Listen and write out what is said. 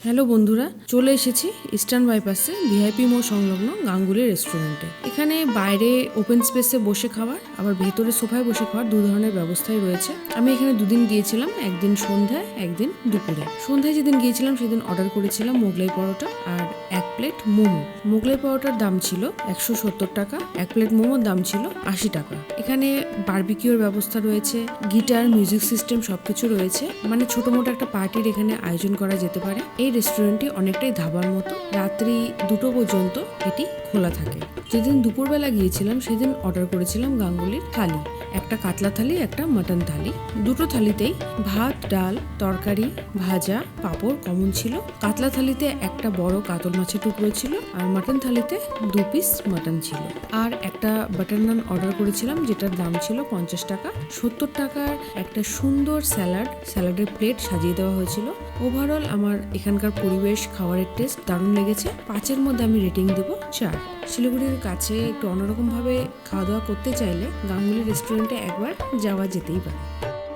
Hello বন্ধুরা, চলে এসেছি ইস্টার্ন বাইপাসে ভিআইপি মোড় সংলগ্ন গাঙ্গুলি রেস্টুরেন্টে। এখানে বাইরে ওপেন স্পেসে বসে খাবার, আবার ভেতরে সোফায় বসে খাওয়ার দু ধরনের ব্যবস্থাই রয়েছে। আমি এখানে দুদিন গিয়েছিলাম, একদিন সন্ধ্যায় একদিন দুপুরে। সন্ধ্যায় যেদিন গিয়েছিলাম সেদিন অর্ডার করেছিলাম মোগলাই পরোটা আর এক প্লেট মোমো। মোগলাই পরোটার দাম ছিল 170 টাকা, এক প্লেট মোমোর দাম ছিল 80 টাকা। এখানে বারবিকিউর ব্যবস্থা রয়েছে, গিটার, মিউজিক সিস্টেম সবকিছু রয়েছে, মানে ছোট মোটো একটা পার্টির এখানে আয়োজন করা যেতে পারে। এই রেস্টুরেন্টটি অনেকটাই ধাবার মতো, রাত্রি 2টো পর্যন্ত এটি খোলা থাকে। যেদিন দুপুরবেলা গিয়েছিলাম সেদিন অর্ডার করেছিলাম গাঙ্গুলির থালি, একটা কাতলা থালি, একটা মাটন থালি। দুটো থালিতেই ভাত, ডাল, তরকারি, ভাজা, পাঁপড় কমন ছিল। কাতলা থালিতে একটা বড় কাতল মাছের টুকরো ছিল, আর মাটন থালিতে 2 পিস মাটন ছিল। আর একটা বাটার নান অর্ডার করেছিলাম, যেটার দাম ছিল 50 টাকা। 70 টাকার একটা সুন্দর স্যালাডের প্লেট সাজিয়ে দেওয়া হয়েছিল। ওভারঅল আমার এখানকার পরিবেশ, খাবারের টেস্ট দারুণ লেগেছে। 5-এর মধ্যে আমি রেটিং দেবো 4। শিলিগুড়ির কাছে একটু অন্যরকম ভাবে খাওয়া দাওয়া করতে চাইলে গাঙ্গুলি রেস্টুরেন্টে একবার যাওয়া যেতেই পারে।